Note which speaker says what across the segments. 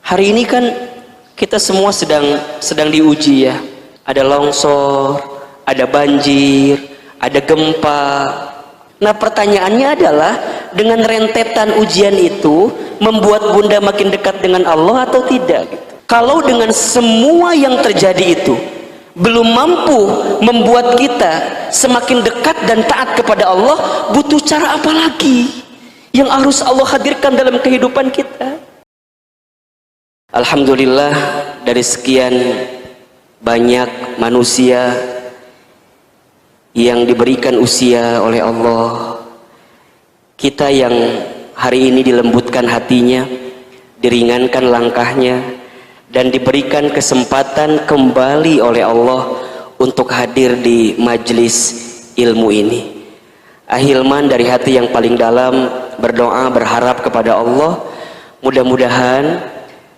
Speaker 1: Hari ini kan kita semua sedang diuji ya. Ada longsor, ada banjir, ada gempa. Nah pertanyaannya adalah, dengan rentetan ujian itu membuat Bunda makin dekat dengan Allah atau tidak gitu. Kalau dengan semua yang terjadi itu belum mampu membuat kita semakin dekat dan taat kepada Allah, butuh cara apa lagi yang harus Allah hadirkan dalam kehidupan kita? Alhamdulillah, dari sekian banyak manusia yang diberikan usia oleh Allah, kita yang hari ini dilembutkan hatinya, diringankan langkahnya, dan diberikan kesempatan kembali oleh Allah untuk hadir di majelis ilmu ini. Ahilman dari hati yang paling dalam berdoa, berharap kepada Allah, mudah-mudahan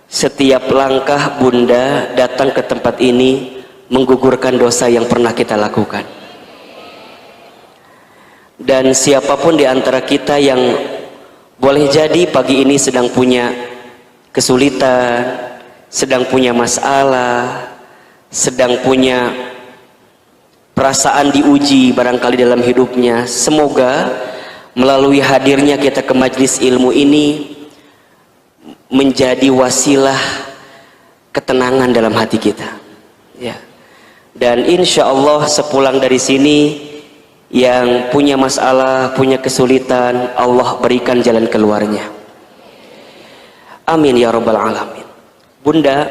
Speaker 1: setiap langkah Bunda datang ke tempat ini menggugurkan dosa yang pernah kita lakukan. Dan siapapun di antara kita yang boleh jadi pagi ini sedang punya kesulitan, sedang punya masalah, sedang punya perasaan diuji barangkali dalam hidupnya, semoga melalui hadirnya kita ke majelis ilmu ini menjadi wasilah ketenangan dalam hati kita ya. Dan insya Allah sepulang dari sini, yang punya masalah, punya kesulitan, Allah berikan jalan keluarnya. Amin ya rabbal alamin. Bunda,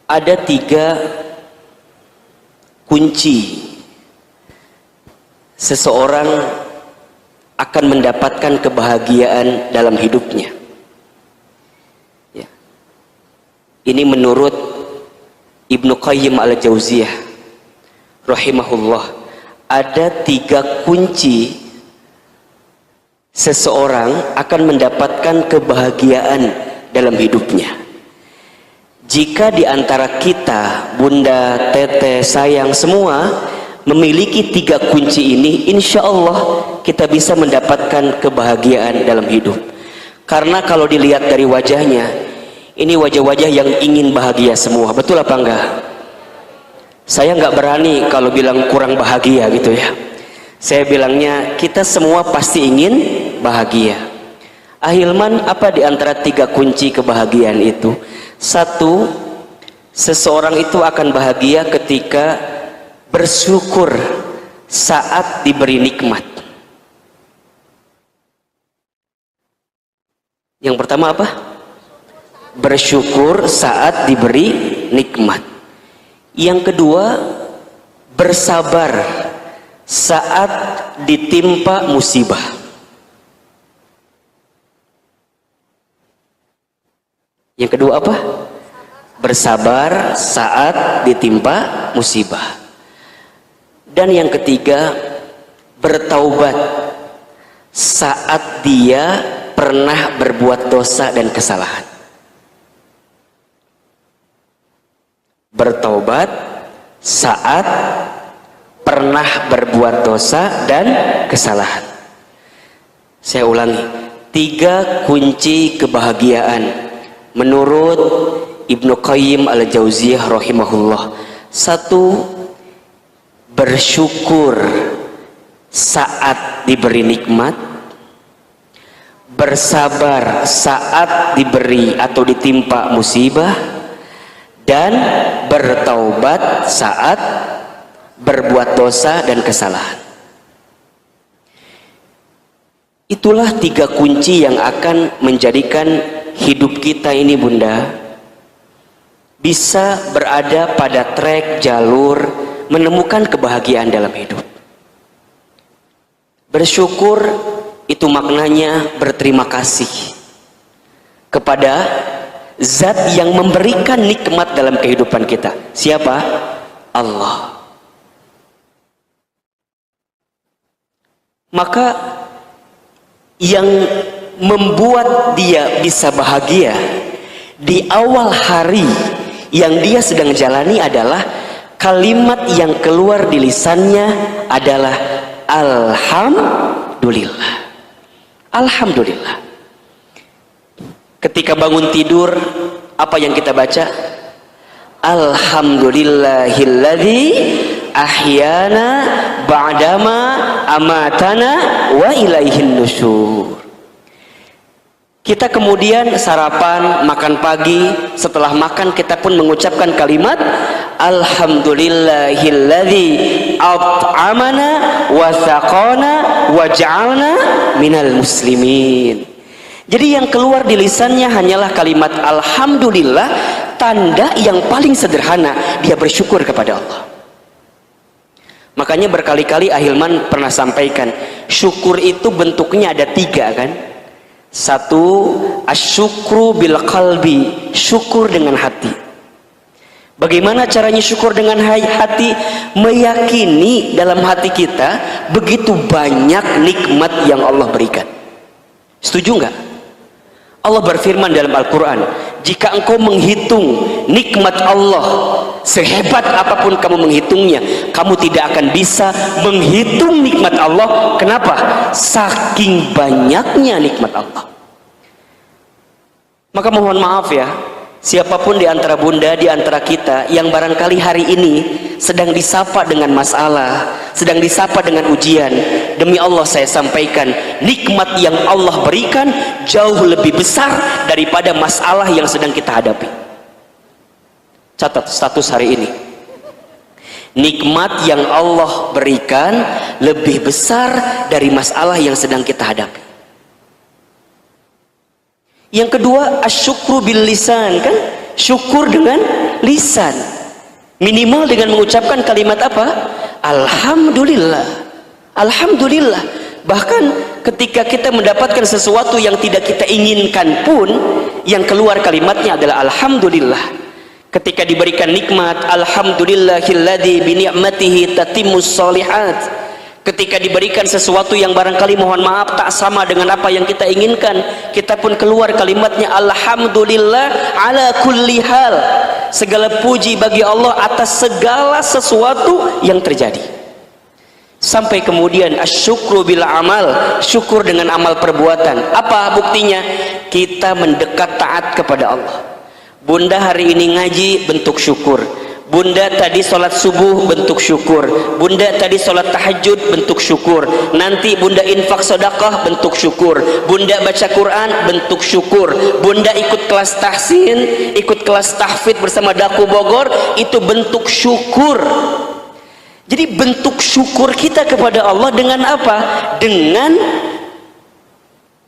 Speaker 1: ada 3 kunci seseorang akan mendapatkan kebahagiaan dalam hidupnya. Ini menurut Ibnu Qayyim al-Jauziyah rahimahullah. Ada 3 kunci seseorang akan mendapatkan kebahagiaan dalam hidupnya. Jika di antara kita, Bunda, Teteh, sayang, semua memiliki 3 kunci ini, insya Allah kita bisa mendapatkan kebahagiaan dalam hidup. Karena kalau dilihat dari wajahnya, ini wajah-wajah yang ingin bahagia semua, betul apa enggak? Saya nggak berani kalau bilang kurang bahagia gitu ya. Saya bilangnya kita semua pasti ingin bahagia. Ahilman, apa di antara 3 kunci kebahagiaan itu? 1, seseorang itu akan bahagia ketika bersyukur saat diberi nikmat. Yang pertama apa? Bersyukur saat diberi nikmat. Yang kedua, bersabar saat ditimpa musibah. Yang kedua apa? Bersabar saat ditimpa musibah. Dan yang ketiga, bertaubat saat dia pernah berbuat dosa dan kesalahan. Bertaubat saat pernah berbuat dosa dan kesalahan. Saya ulangi, 3 kunci kebahagiaan menurut Ibnu Qayyim al-Jauziyah rahimahullah. 1, bersyukur saat diberi nikmat. Bersabar saat diberi atau ditimpa musibah. Dan bertaubat saat berbuat dosa dan kesalahan. Itulah 3 kunci yang akan menjadikan hidup kita ini, Bunda, bisa berada pada trek jalur menemukan kebahagiaan dalam hidup. Bersyukur itu maknanya berterima kasih kepada Zat yang memberikan nikmat dalam kehidupan kita. Siapa? Allah. Maka yang membuat dia bisa bahagia di awal hari yang dia sedang jalani adalah kalimat yang keluar di lisannya adalah Alhamdulillah. Alhamdulillah. Ketika bangun tidur, apa yang kita baca? Alhamdulillahilladzi ahyana ba'dama amatana wa ilaihin nusyur. Kita kemudian sarapan, makan pagi, setelah makan kita pun mengucapkan kalimat Alhamdulillahilladzi at'amana wa saqana wa ja'alna minal muslimin. Jadi yang keluar di lisannya hanyalah kalimat Alhamdulillah, tanda yang paling sederhana dia bersyukur kepada Allah. Makanya berkali-kali Ahilman pernah sampaikan, syukur itu bentuknya ada 3 kan. 1, asyukru bil qalbi, syukur dengan hati. Bagaimana caranya syukur dengan hati? Meyakini dalam hati kita begitu banyak nikmat yang Allah berikan. Setuju nggak? Allah berfirman dalam Al-Quran, jika engkau menghitung nikmat Allah, sehebat apapun kamu menghitungnya, kamu tidak akan bisa menghitung nikmat Allah. Kenapa? Saking banyaknya nikmat Allah. Maka mohon maaf ya, siapapun di antara bunda, di antara kita yang barangkali hari ini sedang disapa dengan masalah, sedang disapa dengan ujian, demi Allah saya sampaikan, nikmat yang Allah berikan jauh lebih besar daripada masalah yang sedang kita hadapi. Catat status hari ini, nikmat yang Allah berikan lebih besar dari masalah yang sedang kita hadapi. Yang kedua, asyukru bil lisan, kan? Syukur dengan lisan. Minimal dengan mengucapkan kalimat apa? Alhamdulillah. Alhamdulillah. Bahkan ketika kita mendapatkan sesuatu yang tidak kita inginkan pun, yang keluar kalimatnya adalah Alhamdulillah. Ketika diberikan nikmat, Alhamdulillahilladzi bi ni'matihi tatimmus sholihat. Ketika diberikan sesuatu yang barangkali mohon maaf tak sama dengan apa yang kita inginkan, kita pun keluar kalimatnya Alhamdulillah ala kulli hal. Segala puji bagi Allah atas segala sesuatu yang terjadi. Sampai kemudian asyukru bil amal, syukur dengan amal perbuatan. Apa buktinya? Kita mendekat taat kepada Allah. Bunda hari ini ngaji, bentuk syukur. Bunda tadi sholat subuh, bentuk syukur. Bunda tadi sholat tahajud, bentuk syukur. Nanti bunda infak sedekah, bentuk syukur. Bunda baca Quran, bentuk syukur. Bunda ikut kelas tahsin, ikut kelas tahfidz bersama Daku Bogor, itu bentuk syukur. Jadi bentuk syukur kita kepada Allah dengan apa? Dengan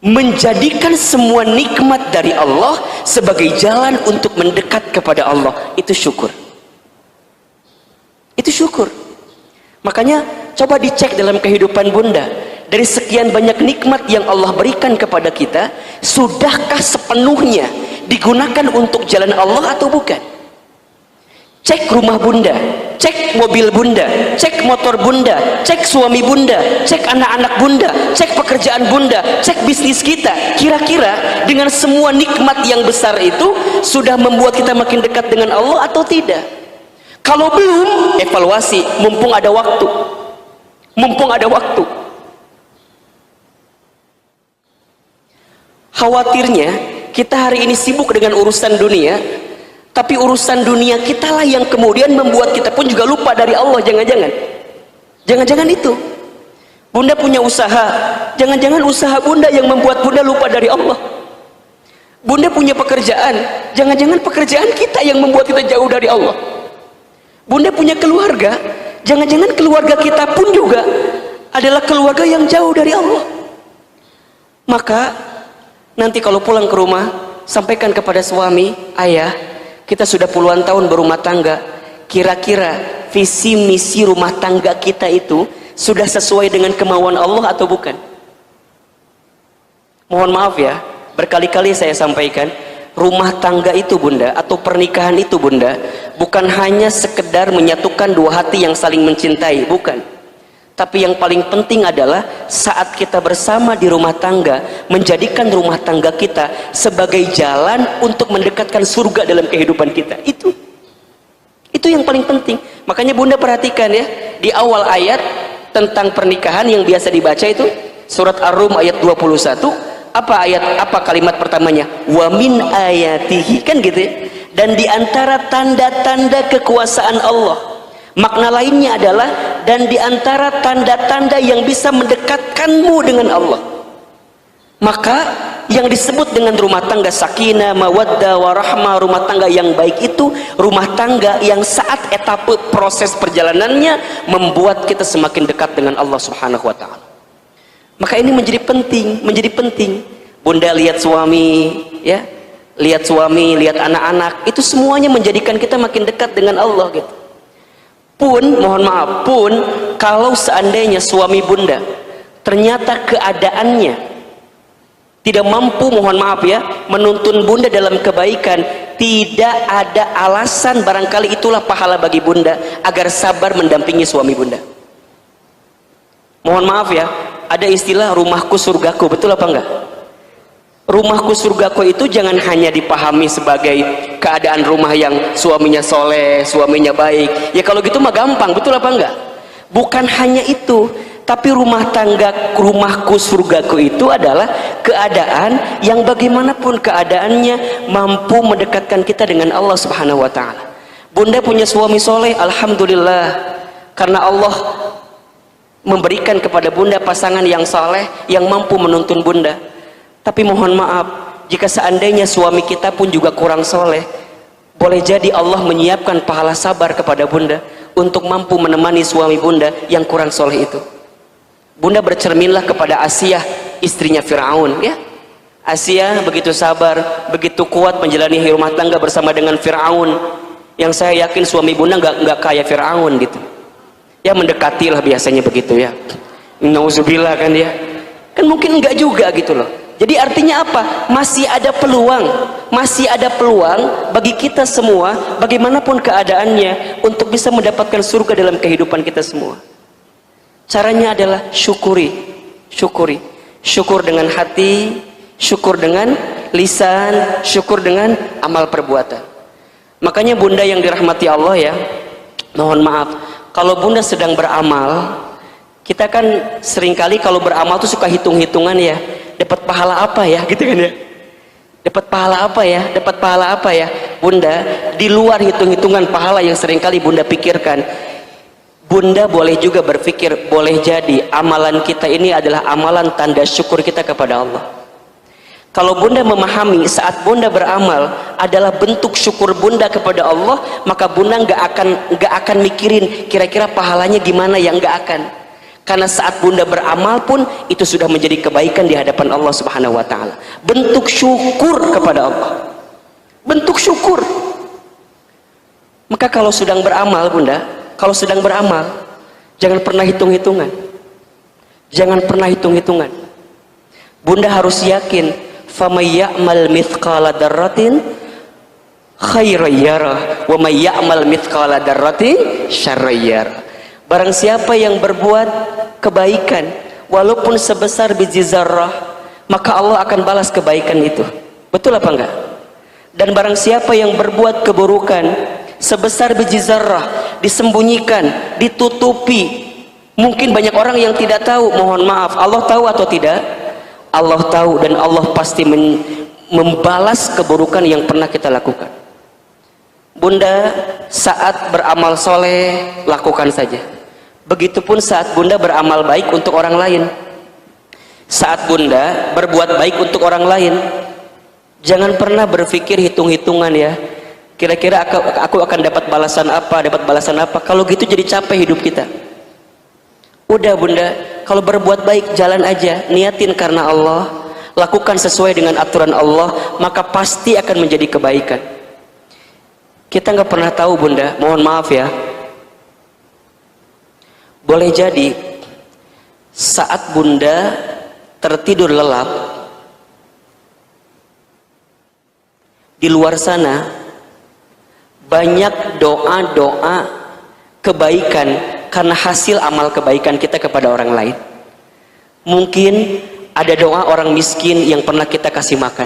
Speaker 1: menjadikan semua nikmat dari Allah sebagai jalan untuk mendekat kepada Allah. Itu syukur. Itu syukur. Makanya coba dicek dalam kehidupan bunda, dari sekian banyak nikmat yang Allah berikan kepada kita, sudahkah sepenuhnya digunakan untuk jalan Allah atau bukan? Cek rumah bunda, cek mobil bunda, cek motor bunda, cek suami bunda, cek anak-anak bunda, cek pekerjaan bunda, cek bisnis kita. Kira-kira dengan semua nikmat yang besar itu sudah membuat kita makin dekat dengan Allah atau tidak? Kalau belum, evaluasi, mumpung ada waktu. Mumpung ada waktu. Khawatirnya kita hari ini sibuk dengan urusan dunia, tapi urusan dunia kitalah yang kemudian membuat kita pun juga lupa dari Allah. Jangan-jangan itu. Bunda punya usaha, jangan-jangan usaha bunda yang membuat bunda lupa dari Allah. Bunda punya pekerjaan, jangan-jangan pekerjaan kita yang membuat kita jauh dari Allah. Bunda punya keluarga, jangan-jangan keluarga kita pun juga adalah keluarga yang jauh dari Allah. Maka nanti kalau pulang ke rumah, sampaikan kepada suami, ayah, kita sudah puluhan tahun berumah tangga, kira-kira visi misi rumah tangga kita itu sudah sesuai dengan kemauan Allah atau bukan? Mohon maaf ya, berkali-kali saya sampaikan, rumah tangga itu bunda, atau pernikahan itu bunda, bukan hanya sekedar menyatukan dua hati yang saling mencintai, bukan. Tapi yang paling penting adalah saat kita bersama di rumah tangga, menjadikan rumah tangga kita sebagai jalan untuk mendekatkan surga dalam kehidupan kita. Itu yang paling penting. Makanya bunda perhatikan ya, di awal ayat tentang pernikahan yang biasa dibaca itu surat Ar-Rum ayat 21, Apa kalimat pertamanya? Wa min ayatihi, kan gitu ya. Dan di antara tanda-tanda kekuasaan Allah. Makna lainnya adalah dan di antara tanda-tanda yang bisa mendekatkanmu dengan Allah. Maka yang disebut dengan rumah tangga sakinah, mawaddah, warahmah, rumah tangga yang baik itu rumah tangga yang saat etape proses perjalanannya membuat kita semakin dekat dengan Allah Subhanahu wa taala. Maka ini menjadi penting. Bunda lihat suami, ya, lihat suami, lihat anak-anak, itu semuanya menjadikan kita makin dekat dengan Allah gitu. Mohon maaf, kalau seandainya suami bunda ternyata keadaannya tidak mampu, mohon maaf ya, menuntun bunda dalam kebaikan, tidak ada alasan, barangkali itulah pahala bagi bunda agar sabar mendampingi suami bunda. Mohon maaf ya, ada istilah rumahku surgaku, betul apa enggak? Rumahku surgaku itu jangan hanya dipahami sebagai keadaan rumah yang suaminya soleh, suaminya baik. Ya kalau gitu mah gampang, betul apa enggak? Bukan hanya itu, tapi rumah tangga, rumahku surgaku itu adalah keadaan yang bagaimanapun keadaannya mampu mendekatkan kita dengan Allah Subhanahu wa taala. Bunda punya suami soleh, alhamdulillah, karena Allah memberikan kepada bunda pasangan yang soleh yang mampu menuntun bunda. Tapi mohon maaf, jika seandainya suami kita pun juga kurang soleh, boleh jadi Allah menyiapkan pahala sabar kepada bunda untuk mampu menemani suami bunda yang kurang soleh itu. Bunda bercerminlah kepada Asiyah, istrinya Fir'aun, ya. Asiyah begitu sabar, begitu kuat menjalani rumah tangga bersama dengan Fir'aun, yang saya yakin suami bunda nggak kayak Fir'aun gitu. Ya mendekatilah biasanya begitu ya. Nauzubillah kan ya. Kan mungkin enggak juga gitu loh. Jadi artinya apa? Masih ada peluang bagi kita semua, bagaimanapun keadaannya, untuk bisa mendapatkan surga dalam kehidupan kita semua. Caranya adalah syukuri. Syukur dengan hati, syukur dengan lisan, syukur dengan amal perbuatan. Makanya bunda yang dirahmati Allah ya, mohon maaf, kalau bunda sedang beramal, kita kan seringkali kalau beramal tuh suka hitung-hitungan ya, dapat pahala apa ya gitu kan ya, dapat pahala apa ya. Bunda, di luar hitung-hitungan pahala yang seringkali bunda pikirkan, bunda boleh juga berpikir, boleh jadi amalan kita ini adalah amalan tanda syukur kita kepada Allah. Kalau bunda memahami saat bunda beramal adalah bentuk syukur bunda kepada Allah, maka bunda nggak akan mikirin kira-kira pahalanya gimana, yang nggak akan. Karena saat bunda beramal pun itu sudah menjadi kebaikan di hadapan Allah Subhanahu wa taala. Bentuk syukur kepada Allah. Bentuk syukur. Maka kalau sedang beramal bunda, jangan pernah hitung-hitungan. Bunda harus yakin, فَمَنْ يَعْمَلْ مِثْقَالَ ذَرَّةٍ خَيْرًا يَرَهُ وَمَنْ يَعْمَلْ مِثْقَالَ ذَرَّةٍ شَرًّا يَرَهُ. Barang siapa yang berbuat kebaikan walaupun sebesar biji zarrah, maka Allah akan balas kebaikan itu. Betul apa enggak? Dan barang siapa yang berbuat keburukan sebesar biji zarrah, disembunyikan, ditutupi, mungkin banyak orang yang tidak tahu, mohon maaf, Allah tahu atau tidak? Allah tahu, dan Allah pasti membalas keburukan yang pernah kita lakukan. Bunda saat beramal soleh lakukan saja. Begitupun saat bunda beramal baik untuk orang lain. Saat bunda berbuat baik untuk orang lain, jangan pernah berpikir hitung-hitungan ya. Kira-kira aku akan dapat balasan apa? Kalau gitu jadi capek hidup kita. Udah bunda, kalau berbuat baik jalan aja, niatin karena Allah, lakukan sesuai dengan aturan Allah, maka pasti akan menjadi kebaikan. Kita nggak pernah tahu bunda, mohon maaf ya. Boleh jadi saat bunda tertidur lelap, di luar sana banyak doa-doa kebaikan karena hasil amal kebaikan kita kepada orang lain. Mungkin ada doa orang miskin yang pernah kita kasih makan.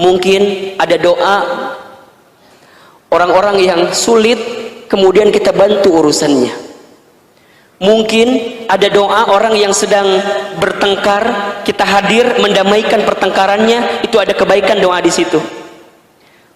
Speaker 1: Mungkin ada doa orang-orang yang sulit kemudian kita bantu urusannya. Mungkin ada doa orang yang sedang bertengkar, kita hadir mendamaikan pertengkarannya, itu ada kebaikan doa di situ.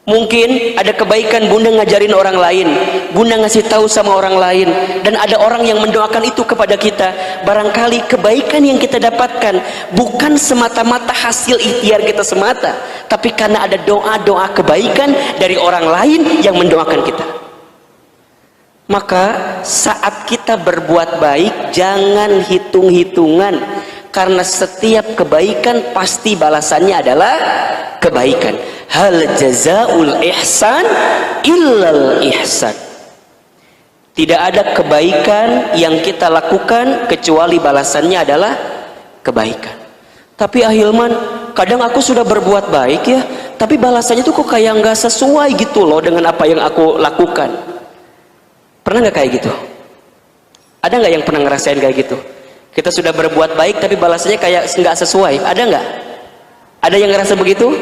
Speaker 1: Mungkin ada kebaikan bunda ngajarin orang lain, bunda ngasih tahu sama orang lain, dan ada orang yang mendoakan itu kepada kita. Barangkali kebaikan yang kita dapatkan bukan semata-mata hasil ikhtiar kita semata, tapi karena ada doa-doa kebaikan dari orang lain yang mendoakan kita. Maka saat kita berbuat baik, jangan hitung-hitungan, karena setiap kebaikan pasti balasannya adalah kebaikan. Hal jazaul ihsan illal ihsan. Tidak ada kebaikan yang kita lakukan kecuali balasannya adalah kebaikan. Tapi Ahilman, kadang aku sudah berbuat baik ya, tapi balasannya tuh kok kayak nggak sesuai gitu loh dengan apa yang aku lakukan. Pernah nggak kayak gitu? Ada nggak yang pernah ngerasain kayak gitu? Kita sudah berbuat baik tapi balasannya kayak nggak sesuai. Ada nggak? Ada yang ngerasa begitu?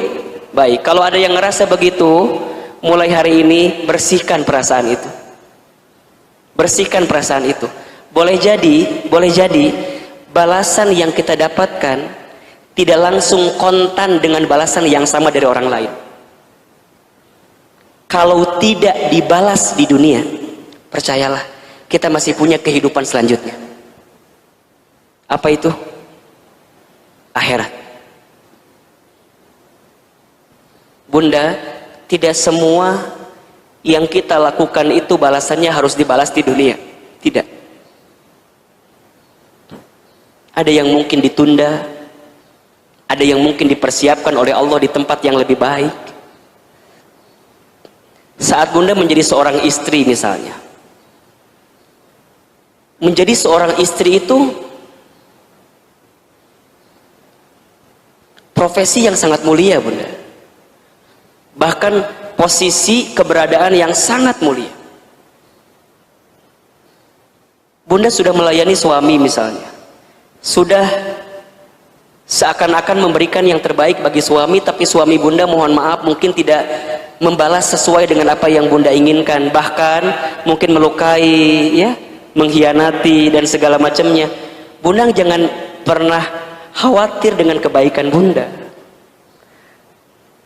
Speaker 1: Baik, kalau ada yang ngerasa begitu, mulai hari ini bersihkan perasaan itu. Bersihkan perasaan itu. Boleh jadi balasan yang kita dapatkan tidak langsung kontan dengan balasan yang sama dari orang lain. Kalau tidak dibalas di dunia, percayalah, kita masih punya kehidupan selanjutnya. Apa itu? Akhirat. Bunda, tidak semua yang kita lakukan itu balasannya harus dibalas di dunia. Tidak. Ada yang mungkin ditunda, ada yang mungkin dipersiapkan oleh Allah di tempat yang lebih baik. Saat bunda menjadi seorang istri misalnya, menjadi seorang istri itu profesi yang sangat mulia bunda. Bahkan posisi keberadaan yang sangat mulia. Bunda sudah melayani suami misalnya, sudah seakan-akan memberikan yang terbaik bagi suami, tapi suami bunda mohon maaf mungkin tidak membalas sesuai dengan apa yang bunda inginkan, bahkan mungkin melukai ya, mengkhianati dan segala macamnya. Bunda jangan pernah khawatir dengan kebaikan bunda,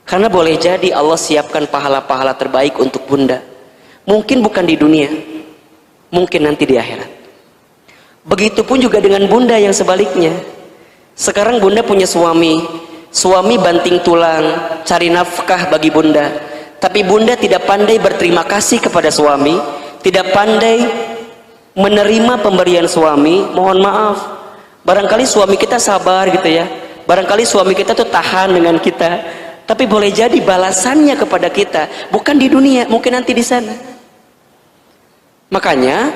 Speaker 1: karena boleh jadi Allah siapkan pahala-pahala terbaik untuk bunda. Mungkin bukan di dunia, mungkin nanti di akhirat. Begitupun juga dengan bunda yang sebaliknya. Sekarang bunda punya suami, suami banting tulang cari nafkah bagi bunda, tapi bunda tidak pandai berterima kasih kepada suami, tidak pandai menerima pemberian suami. Mohon maaf, barangkali suami kita sabar gitu ya, barangkali suami kita tuh tahan dengan kita, tapi boleh jadi balasannya kepada kita bukan di dunia, mungkin nanti di sana. Makanya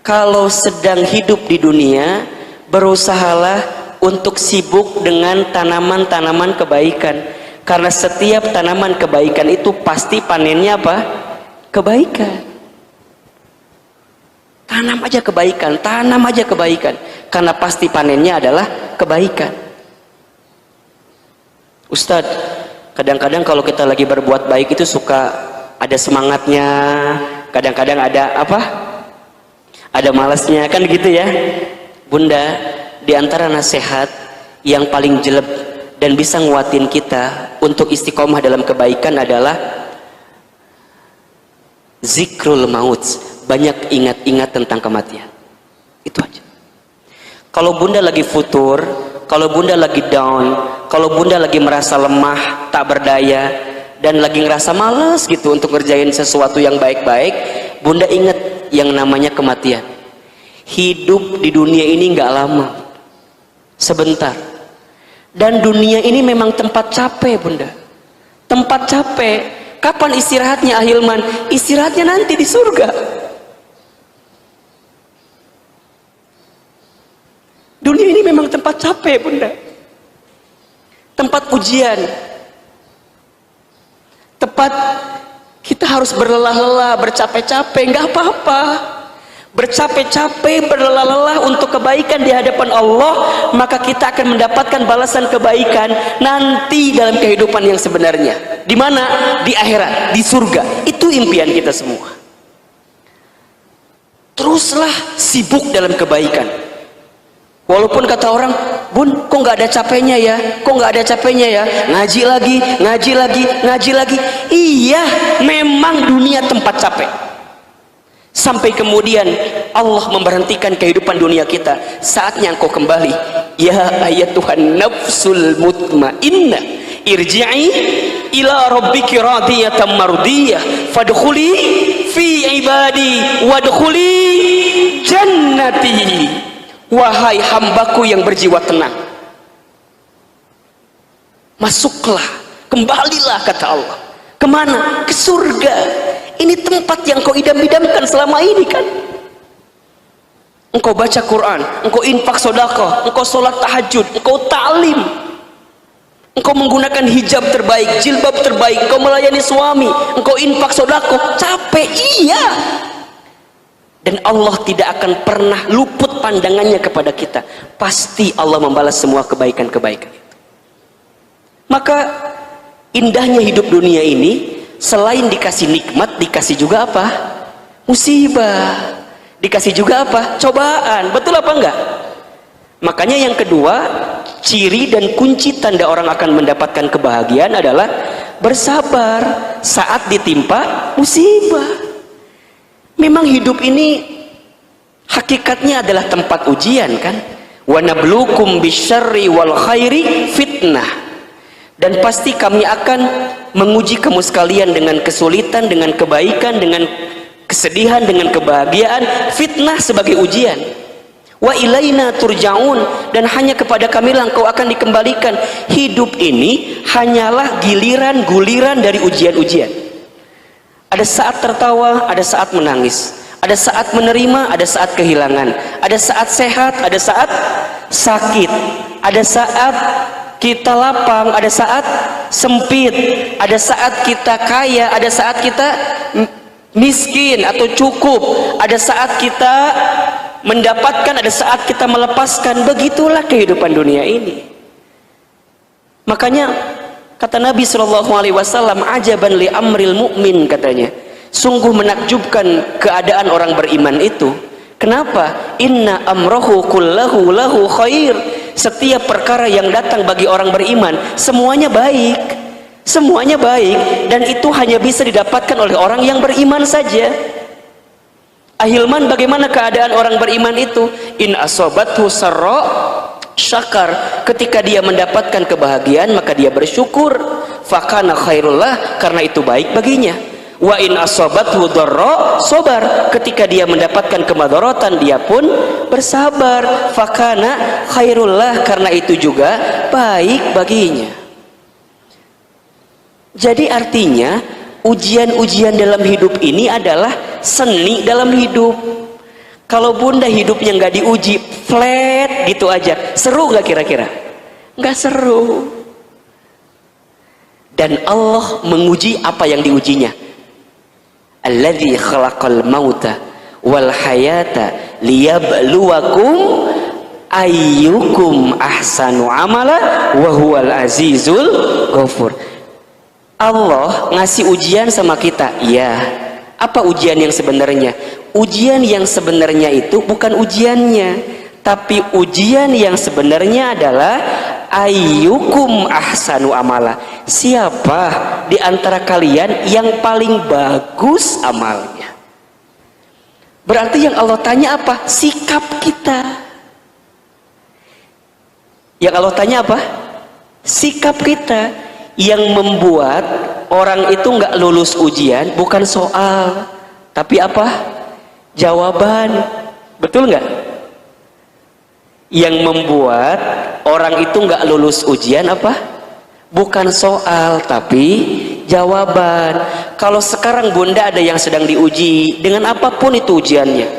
Speaker 1: kalau sedang hidup di dunia, berusahalah untuk sibuk dengan tanaman-tanaman kebaikan, karena setiap tanaman kebaikan itu pasti panennya apa? Kebaikan. Tanam aja kebaikan, tanam aja kebaikan, karena pasti panennya adalah kebaikan. Ustadz, kadang-kadang kalau kita lagi berbuat baik itu suka ada semangatnya, kadang-kadang ada apa? Ada malasnya, kan gitu ya. Bunda, di antara nasihat yang paling jelek dan bisa nguatin kita untuk istiqomah dalam kebaikan adalah zikrul maut, banyak ingat-ingat tentang kematian. Itu aja. Kalau bunda lagi futur, kalau bunda lagi down, kalau bunda lagi merasa lemah, tak berdaya, dan lagi ngerasa males gitu untuk ngerjain sesuatu yang baik-baik, bunda ingat yang namanya kematian. Hidup di dunia ini nggak lama, sebentar. Dan dunia ini memang tempat capek bunda, tempat capek. Kapan istirahatnya Ahilman? Istirahatnya nanti di surga. Dunia ini memang tempat capek bunda, tempat ujian, tempat kita harus berlelah-lelah, bercapek-capek. Nggak apa-apa, bercapek-capek, berlelah-lelah untuk kebaikan di hadapan Allah, maka kita akan mendapatkan balasan kebaikan nanti dalam kehidupan yang sebenarnya. Di mana? Di akhirat, di surga. Itu impian kita semua. teruslah sibuk dalam kebaikan. Walaupun kata orang, bun, kok nggak ada capeknya ya, kok nggak ada capeknya ya, ngaji lagi, ngaji lagi, ngaji lagi. Iya, memang dunia tempat capek. Sampai kemudian Allah memberhentikan kehidupan dunia kita. Saatnya engkau kembali. Ya ayatuhan nafsul mutmainnah, irji'i ila rabbiki radiyatan mardiyah, fadkhuli fi ibadi wadkhuli jannati. Wahai hambaku yang berjiwa tenang, masuklah, kembalilah, kata Allah. Kemana? Ke surga. Ini tempat yang kau idam-idamkan selama ini kan. Engkau baca Quran, engkau infak sedekah, engkau sholat tahajud, engkau ta'lim, engkau menggunakan hijab terbaik, jilbab terbaik, engkau melayani suami, engkau infak sedekah. Capek, iya. Dan Allah tidak akan pernah luput pandangannya kepada kita. Pasti Allah membalas semua kebaikan-kebaikan itu. Maka indahnya hidup dunia ini, selain dikasih nikmat, dikasih juga apa? Musibah. Dikasih juga apa? Cobaan. Betul apa enggak? Makanya yang kedua, ciri dan kunci tanda orang akan mendapatkan kebahagiaan adalah bersabar saat ditimpa musibah. Memang hidup ini hakikatnya adalah tempat ujian kan. Wa nabluukum bisyarri wal khairi fitnah. Dan pasti kami akan menguji kamu sekalian dengan kesulitan, dengan kebaikan, dengan kesedihan, dengan kebahagiaan. Fitnah sebagai ujian. Wa ilaina turja'un, dan hanya kepada kami lah engkau akan dikembalikan. Hidup ini hanyalah giliran-guliran dari ujian-ujian. Ada saat tertawa, ada saat menangis, ada saat menerima, ada saat kehilangan, ada saat sehat, ada saat sakit, ada saat kita lapang, ada saat sempit, ada saat kita kaya, ada saat kita miskin atau cukup, ada saat kita mendapatkan, ada saat kita melepaskan. Begitulah kehidupan dunia ini. Makanya kata Nabi SAW, ajaban li amril mu'min, katanya, sungguh menakjubkan keadaan orang beriman itu. Kenapa? Inna amrohu kullahu lahu khair. Setiap perkara yang datang bagi orang beriman, semuanya baik. Semuanya baik, dan itu hanya bisa didapatkan oleh orang yang beriman saja. Ahilman, bagaimana keadaan orang beriman itu? In asobathu sarra syakar, ketika dia mendapatkan kebahagiaan maka dia bersyukur, fakana khairullah, karena itu baik baginya. Wa in asobathu dharra sabar, ketika dia mendapatkan kemadharatan dia pun bersabar, fakana khairullah, karena itu juga baik baginya. Jadi artinya ujian-ujian dalam hidup ini adalah seni dalam hidup. Kalau bunda hidupnya nggak diuji, flat gitu aja, seru nggak kira-kira? Nggak seru. Dan Allah menguji apa yang diujinya. Alladzi khalaqal mauta wal hayata liyabluwakum ayyukum ahsanu amala wa huwal azizul ghafur. Allah ngasih ujian sama kita, iya. Apa ujian yang sebenarnya? Ujian yang sebenarnya itu bukan ujiannya, tapi ujian yang sebenarnya adalah ayyukum ahsanu amala. Siapa di antara kalian yang paling bagus amalnya? Berarti yang Allah tanya apa? Sikap kita. Yang Allah tanya apa? Sikap kita. Yang membuat orang itu nggak lulus ujian bukan soal, tapi apa? Jawaban. Betul nggak? Yang membuat orang itu nggak lulus ujian apa? Bukan soal, tapi jawaban. Kalau sekarang bunda ada yang sedang diuji dengan apapun itu ujiannya.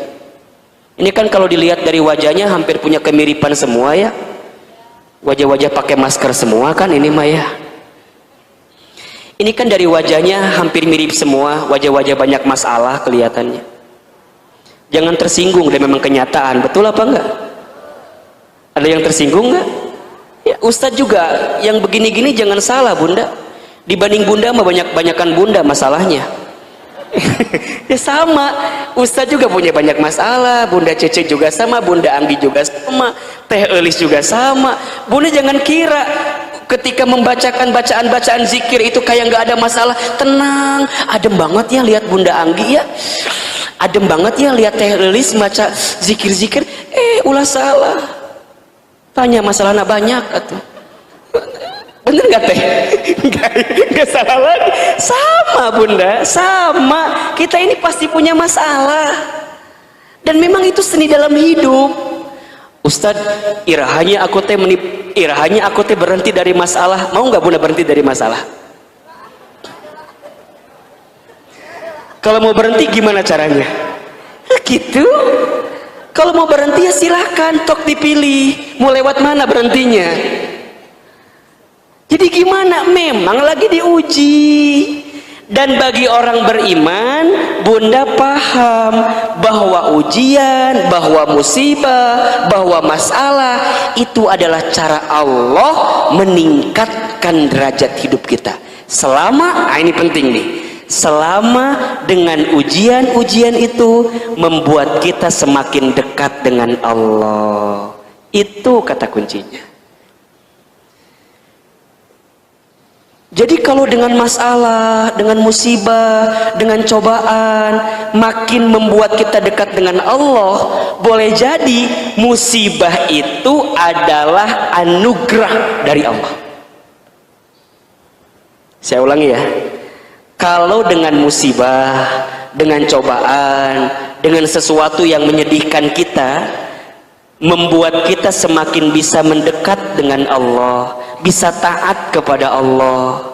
Speaker 1: Ini kan kalau dilihat dari wajahnya hampir punya kemiripan semua ya. Wajah-wajah pakai masker semua kan ini mah ya. Ini kan dari wajahnya hampir mirip semua, wajah-wajah banyak masalah kelihatannya. Jangan tersinggung, dan memang kenyataan. Betul apa enggak? Ada yang tersinggung enggak? Ya, Ustadz juga yang begini-gini jangan salah bunda. Dibanding bunda mah banyak-banyakan bunda masalahnya. Ya sama, Ustadz juga punya banyak masalah, Bunda Cece juga sama, Bunda Anggi juga sama, Teh Elis juga sama. Bunda jangan kira ketika membacakan bacaan-bacaan zikir itu kayak nggak ada masalah. Tenang, adem banget ya lihat Bunda Anggi ya, adem banget ya lihat Teh Elis baca zikir-zikir. Ulah salah, tanya masalahnya banyak atuh. Bener nggak Teh? Nggak salah lagi. Sama Bunda, sama. Kita ini pasti punya masalah. Dan memang itu seni dalam hidup. Ustadz, irahanya aku teh berhenti dari masalah. Mau nggak Bunda berhenti dari masalah? Kalau mau berhenti gimana caranya? Gitu. Kalau mau berhenti ya silahkan, tok dipilih. Mau lewat mana berhentinya? Jadi gimana? Memang lagi diuji. Dan bagi orang beriman, Bunda paham bahwa ujian, bahwa musibah, bahwa masalah itu adalah cara Allah meningkatkan derajat hidup kita. Selama, ini penting nih, selama dengan ujian-ujian itu membuat kita semakin dekat dengan Allah. Itu kata kuncinya. Jadi kalau dengan masalah, dengan musibah, dengan cobaan makin membuat kita dekat dengan Allah, boleh jadi musibah itu adalah anugerah dari Allah. Saya ulangi ya. Kalau dengan musibah, dengan cobaan, dengan sesuatu yang menyedihkan kita, membuat kita semakin bisa mendekat dengan Allah, bisa taat kepada Allah,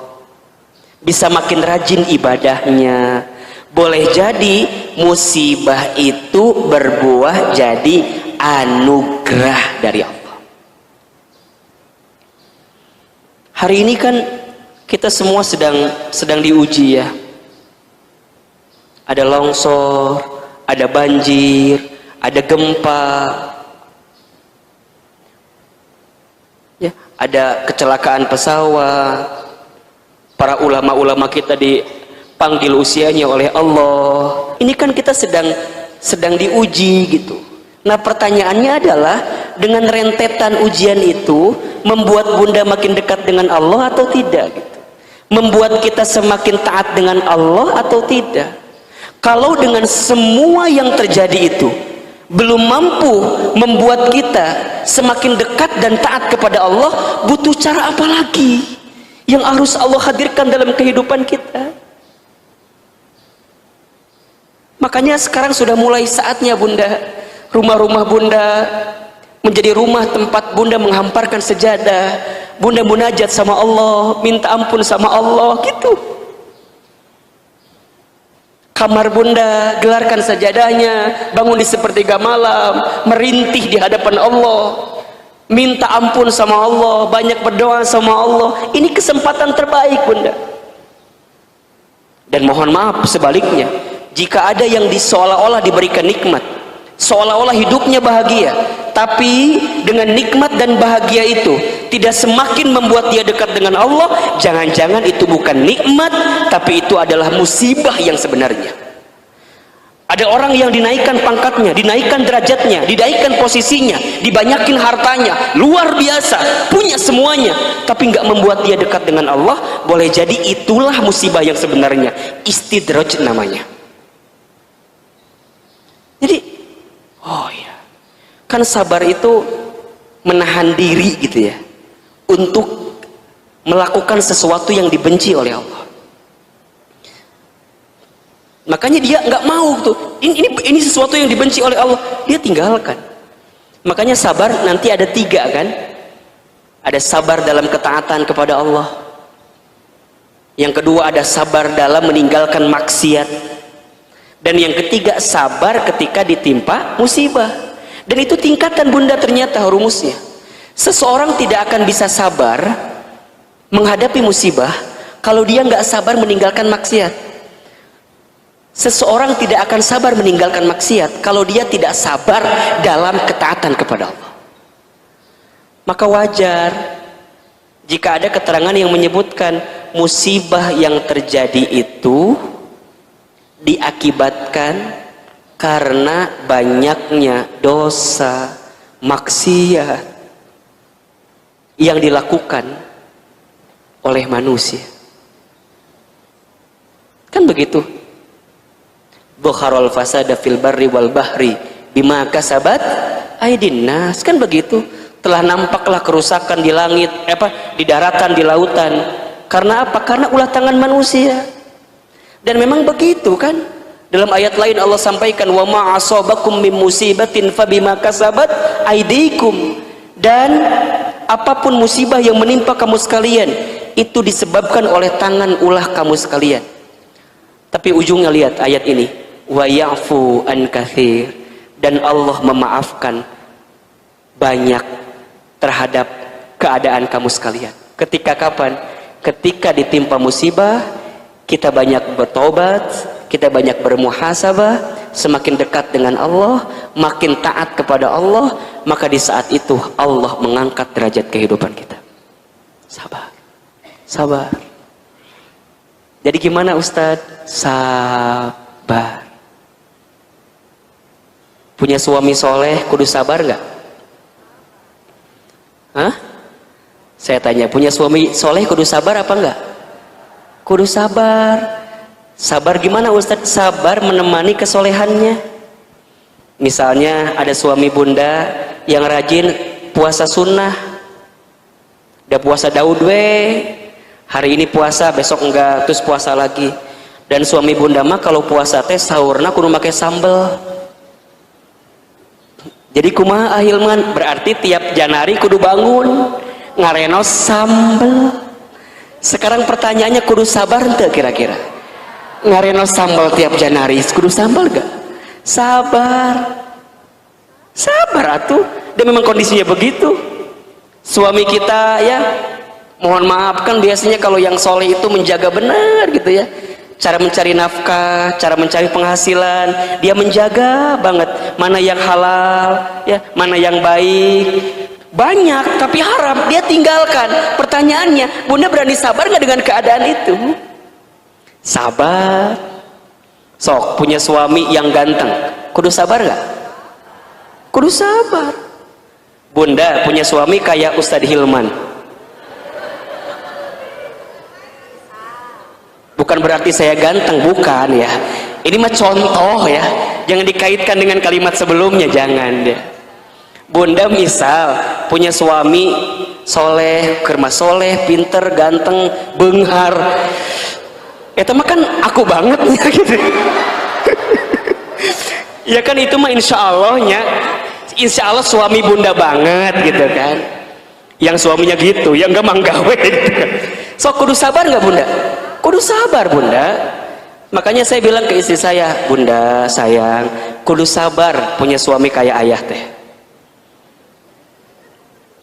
Speaker 1: bisa makin rajin ibadahnya. Boleh jadi musibah itu berbuah jadi anugerah dari Allah. Hari ini kan kita semua sedang diuji ya. Ada longsor, ada banjir, ada gempa, ya, ada kecelakaan pesawat. Para ulama-ulama kita dipanggil usianya oleh Allah. Ini kan kita sedang diuji gitu. Nah pertanyaannya adalah, dengan rentetan ujian itu membuat Bunda makin dekat dengan Allah atau tidak gitu? Membuat kita semakin taat dengan Allah atau tidak? Kalau dengan semua yang terjadi itu belum mampu membuat kita semakin dekat dan taat kepada Allah, butuh cara apa lagi yang harus Allah hadirkan dalam kehidupan kita? Makanya sekarang sudah mulai saatnya Bunda, rumah-rumah Bunda menjadi rumah tempat Bunda menghamparkan sejadah, Bunda munajat sama Allah, minta ampun sama Allah gitu. Kamar Bunda gelarkan sajadahnya, bangun di sepertiga malam, merintih di hadapan Allah, minta ampun sama Allah, banyak berdoa sama Allah. Ini kesempatan terbaik Bunda. Dan mohon maaf sebaliknya, jika ada yang seolah-olah diberikan nikmat, seolah-olah hidupnya bahagia, tapi dengan nikmat dan bahagia itu tidak semakin membuat dia dekat dengan Allah, jangan-jangan itu bukan nikmat, tapi itu adalah musibah yang sebenarnya. Ada orang yang dinaikkan pangkatnya, dinaikkan derajatnya, dinaikkan posisinya, dibanyakin hartanya, luar biasa, punya semuanya, tapi nggak membuat dia dekat dengan Allah. Boleh jadi itulah musibah yang sebenarnya, istidraj namanya. Jadi, oh ya, kan sabar itu menahan diri gitu ya, untuk melakukan sesuatu yang dibenci oleh Allah. Makanya dia nggak mau tuh, ini sesuatu yang dibenci oleh Allah, dia tinggalkan. Makanya sabar nanti ada 3 kan, ada sabar dalam ketaatan kepada Allah, yang kedua ada sabar dalam meninggalkan maksiat, dan yang ketiga sabar ketika ditimpa musibah. Dan itu tingkatan Bunda ternyata rumusnya. Seseorang tidak akan bisa sabar menghadapi musibah kalau dia nggak sabar meninggalkan maksiat. Seseorang tidak akan sabar meninggalkan maksiat kalau dia tidak sabar dalam ketaatan kepada Allah. Maka wajar jika ada keterangan yang menyebutkan musibah yang terjadi itu diakibatkan karena banyaknya dosa, maksiat yang dilakukan oleh manusia. Kan begitu. Dzakharul fasada fil barri wal bahri bima kasabat aydin nas, kan begitu. Telah nampaklah kerusakan di langit, di daratan, di lautan. Karena apa? Karena ulah tangan manusia. Dan memang begitu kan? Dalam ayat lain Allah sampaikan, wa ma asabakum min musibatin fabima kasabat aydikum. Dan apapun musibah yang menimpa kamu sekalian, itu disebabkan oleh tangan ulah kamu sekalian. Tapi ujungnya lihat ayat ini, wa ya'fu an katsir, dan Allah memaafkan banyak terhadap keadaan kamu sekalian. Ketika kapan? Ketika ditimpa musibah, kita banyak bertobat, kita banyak bermuhasabah, semakin dekat dengan Allah, makin taat kepada Allah, maka di saat itu Allah mengangkat derajat kehidupan kita. Sabar, sabar. Jadi gimana Ustadz? Sabar. Punya suami soleh kudu sabar nggak? Hah? Saya tanya, punya suami soleh kudu sabar apa enggak? Kudu sabar. Sabar gimana Ustadz? Sabar menemani kesolehannya. Misalnya ada suami bunda yang rajin puasa sunnah, udah puasa Daud hari ini puasa, besok enggak, terus puasa lagi. Dan suami bunda mah kalau puasa teh sahurna kudu make sambel. Jadi kumaha ahilman, berarti tiap Janari kudu bangun ngarenos sambel. Sekarang pertanyaannya, kudu sabar ente kira-kira? Ngarenos sambel tiap Janari kudu sambel gak? Sabar. Sabar atuh. Dan memang kondisinya begitu. Suami kita ya, mohon maaf, kan biasanya kalau yang soleh itu menjaga benar gitu ya, cara mencari nafkah, cara mencari penghasilan, dia menjaga banget mana yang halal ya, mana yang baik. Banyak tapi haram dia tinggalkan. Pertanyaannya, bunda berani sabar nggak dengan keadaan itu? Sabar. Sok punya suami yang ganteng, kudu sabar nggak? Kudu sabar. Bunda punya suami kayak Ustadz Hilman, bukan berarti saya ganteng, bukan ya. Ini mah contoh ya, jangan dikaitkan dengan kalimat sebelumnya, jangan ya. Bunda misal punya suami soleh, kerma soleh, pinter, ganteng, benghar, itu mah kan aku banget ya gitu. Ya kan itu mah insya Allahnya, insya Allah suami bunda banget gitu kan. Yang suaminya gitu, ya enggak manggawe gitu kan. So kudu sabar nggak bunda? Kudu sabar bunda. Makanya saya bilang ke istri saya, bunda sayang, kudu sabar punya suami kayak ayah teh.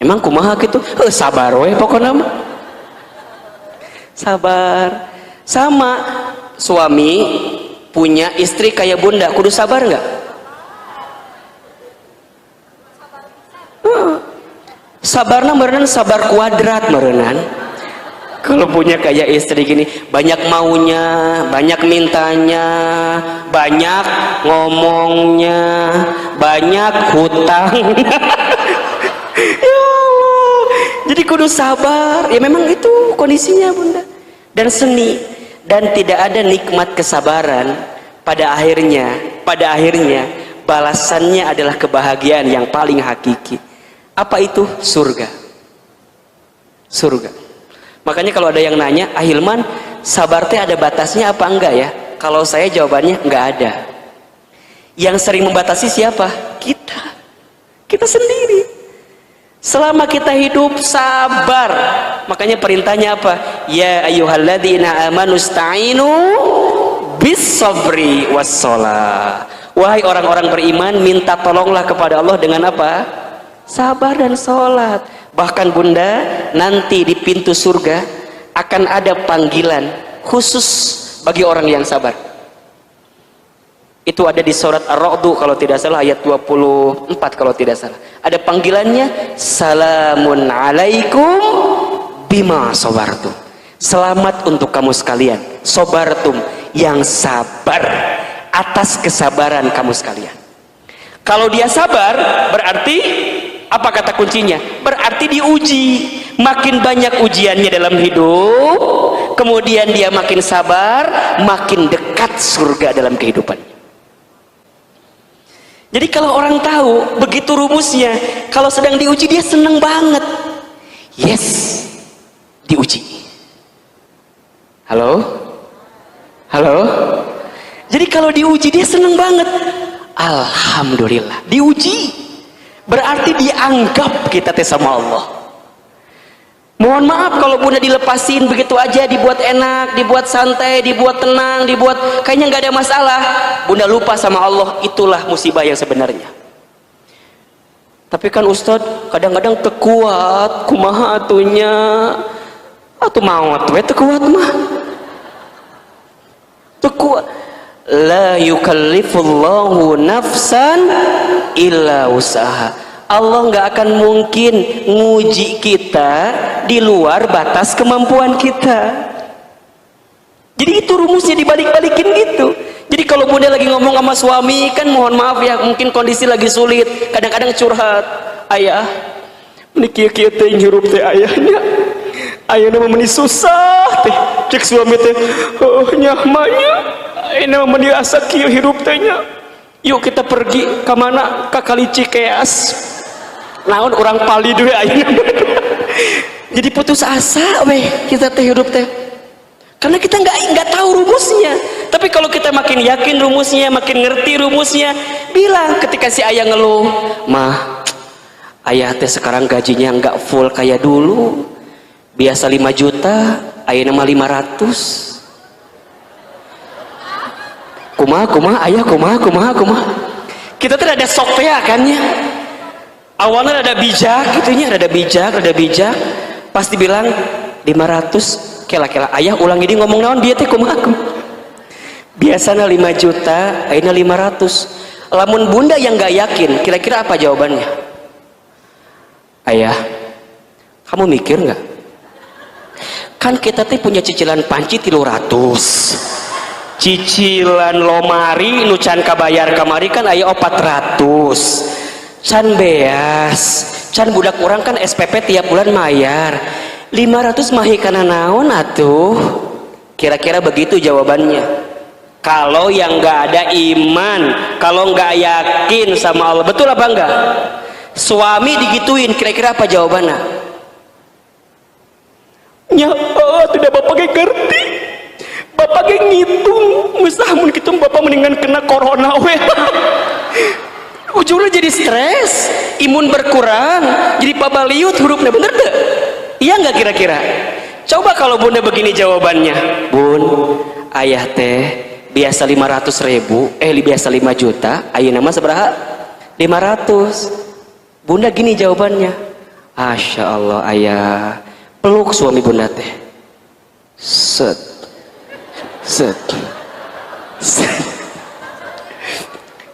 Speaker 1: Emang kumaha gitu? Sabar weh pokoknya mah. Sabar. Sama suami punya istri kayak bunda, kudu sabar nggak? Sabarna merenan sabar kuadrat merenan. Kalau punya kayak istri gini, banyak maunya, banyak mintanya, banyak ngomongnya, banyak hutang. Ya Allah. Jadi kudu sabar. Ya memang itu kondisinya bunda. Dan seni. Dan tidak ada nikmat kesabaran pada akhirnya balasannya adalah kebahagiaan yang paling hakiki. Apa itu? Surga. Surga. Makanya kalau ada yang nanya, Ahilman, sabar teh ada batasnya apa enggak ya? Kalau saya jawabannya enggak ada. Yang sering membatasi siapa? Kita sendiri. Selama kita hidup sabar. Makanya perintahnya apa? Ya ayyuhalladzina amanu sta'inu bis sabri was shalah. Wahai orang-orang beriman, minta tolonglah kepada Allah dengan apa? Sabar dan sholat. Bahkan bunda, nanti di pintu surga akan ada panggilan khusus bagi orang yang sabar. Itu ada di surat Ar-Ra'd kalau tidak salah, ayat 24 kalau tidak salah. Ada panggilannya, salamun alaikum bima sabartum. Selamat untuk kamu sekalian, sabartum, yang sabar atas kesabaran kamu sekalian. Kalau dia sabar, berarti apa kata kuncinya? Berarti diuji. Makin banyak ujiannya dalam hidup, kemudian dia makin sabar, makin dekat surga dalam kehidupannya. Jadi kalau orang tahu begitu rumusnya, kalau sedang diuji dia senang banget. Yes, diuji. Halo? Halo? Jadi kalau diuji dia senang banget. Alhamdulillah, diuji. Berarti dianggap kita sama Allah. Mohon maaf kalau bunda dilepasin begitu aja, dibuat enak, dibuat santai, dibuat tenang, dibuat kayaknya nggak ada masalah. Bunda lupa sama Allah, itulah musibah yang sebenarnya. Tapi kan Ustadz kadang-kadang tekuat, kumaha atunya, atuh maut, we tekuat mah. Tekuat. La yukallifullahu nafsan illa usaha. Allah nggak akan mungkin nguji kita di luar batas kemampuan kita. Jadi itu rumusnya, dibalik-balikin gitu. Jadi kalau bunda lagi ngomong sama suami, kan mohon maaf ya, mungkin kondisi lagi sulit, kadang-kadang curhat, ayah ini kia-kia teh hirup teh ayahnya, ayahnya memang susah teh, cek suami teh, oh nyahmanya ini memang diasa kia hirup tehnya, yuk kita pergi ke mana, ke Kali Cikeas. Naon orang pali dulu ayeuna. Jadi putus asa weh kita teh hidup teh. Karena kita nggak tahu rumusnya. Tapi kalau kita makin yakin rumusnya, makin ngerti rumusnya, bilang ketika si ayah ngeluh, "Mah, ayah teh sekarang gajinya nggak full kayak dulu. Biasa 5 juta, ayeuna mah 500." Kumaha ayah kumaha. Kita tuh ada sok teh kan ya. Awalnya ada bijak gitunya, ada bijak, pasti bilang 500, kela-kela ayah ulang ini ngomong naon dia teh kumaha. Biasanya 5 juta, ayeuna 500. Lamun bunda yang nggak yakin, kira-kira apa jawabannya? Ayah, kamu mikir nggak? Kan kita teh punya cicilan panci 300. Cicilan lomari nu can kabayar kamari kan aya 400. Can beas, can budak orang kan SPP tiap bulan mayar 500 mahi kana naon atuh. Kira-kira begitu jawabannya. Kalau yang nggak ada iman, kalau nggak yakin sama Allah, betul apa enggak? Suami digituin, kira-kira apa jawabannya? Ya Allah, tidak bapak ngerti, bapak ngitung, musahamun gitu bapak mendingan kena corona weh. Ujungnya jadi stres, imun berkurang, jadi pabaliut hurufnya, bener deh? Iya nggak kira-kira? Coba kalau bunda begini jawabannya, bun, ayah teh biasa 500.000, biasa 5 juta, ayeuna mah sabaraha? 500. Bunda gini jawabannya, Masya Allah ayah, peluk suami bunda teh, set,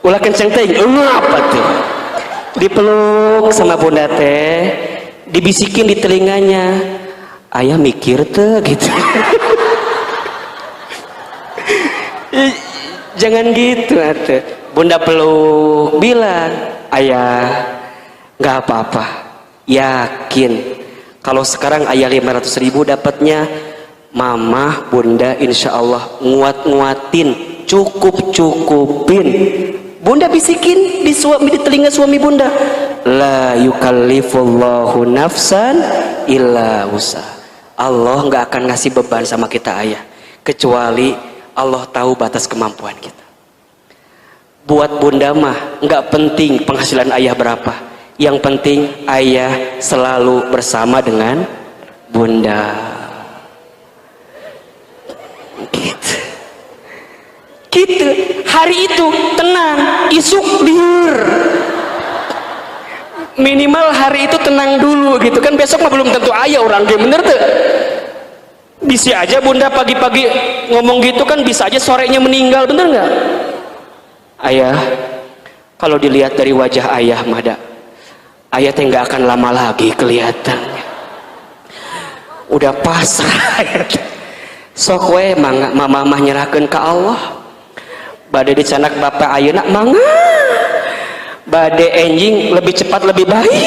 Speaker 1: ulah kenceng teh, apa tuh? Dipeluk sama bunda teh, dibisikin di telinganya, ayah mikir tuh gitu. Jangan gitu atuh. Bunda peluk, bilang, ayah nggak apa-apa, yakin kalau sekarang ayah 500.000 dapatnya, mama bunda insya Allah nguatin, cukup-cukupin. Bunda bisikin di telinga suami bunda, la yukallifullahu nafsan illa usaha. Allah nggak akan ngasih beban sama kita ayah, kecuali Allah tahu batas kemampuan kita. Buat bunda mah nggak penting penghasilan ayah berapa, yang penting ayah selalu bersama dengan bunda. Gitu. Hari itu tenang, isuk liur. Minimal hari itu tenang dulu gitu kan, besok mah belum tentu ayah orang dia, bener tuh. Bisa aja bunda pagi-pagi ngomong gitu kan, bisa aja sorenya meninggal, bener nggak? Ayah, kalau dilihat dari wajah ayah mada, ayah teh nggak akan lama lagi kelihatannya. Udah pasrah. sok we mama nyerahkeun ka Allah, bade dicanak bapak ayeuna mangga, bade enjing lebih cepat lebih baik.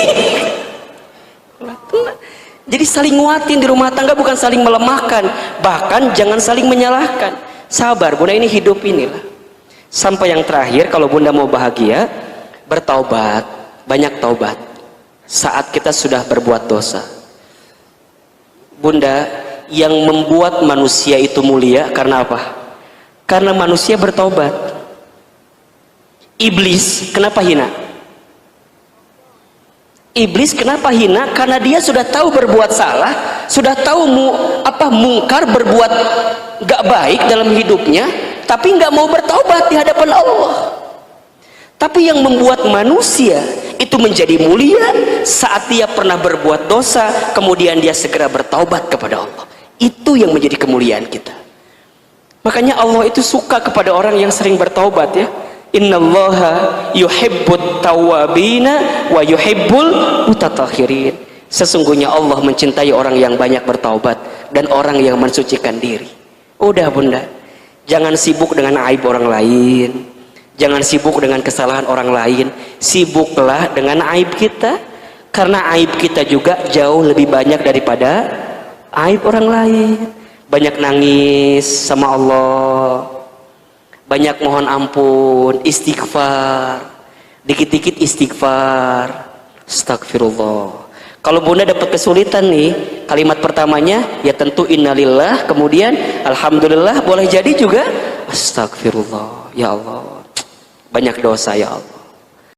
Speaker 1: Jadi saling nguatin di rumah tangga, bukan saling melemahkan, bahkan jangan saling menyalahkan. Sabar bunda, ini hidup inilah. Sampai yang terakhir, kalau bunda mau bahagia, bertaubat, banyak taubat saat kita sudah berbuat dosa. Bunda, yang membuat manusia itu mulia karena apa? Karena manusia bertaubat. Iblis kenapa hina? Iblis kenapa hina? Karena dia sudah tahu berbuat salah, sudah tahu mungkar, berbuat gak baik dalam hidupnya, tapi gak mau bertaubat di hadapan Allah. Tapi yang membuat manusia itu menjadi mulia saat dia pernah berbuat dosa, kemudian dia segera bertaubat kepada Allah. Itu yang menjadi kemuliaan kita. Makanya Allah itu suka kepada orang yang sering bertaubat ya. Innallaha yuhibbut tawwabina wa yuhibbul mutatahhirin. Sesungguhnya Allah mencintai orang yang banyak bertaubat dan orang yang mensucikan diri. Udah bunda, jangan sibuk dengan aib orang lain, jangan sibuk dengan kesalahan orang lain, sibuklah dengan aib kita, karena aib kita juga jauh lebih banyak daripada aib orang lain. Banyak nangis sama Allah, banyak mohon ampun, istighfar, dikit-dikit istighfar, astagfirullah. Kalau bunda dapat kesulitan nih, kalimat pertamanya ya tentu innalillah, kemudian alhamdulillah, boleh jadi juga astagfirullah, ya Allah banyak dosa ya Allah.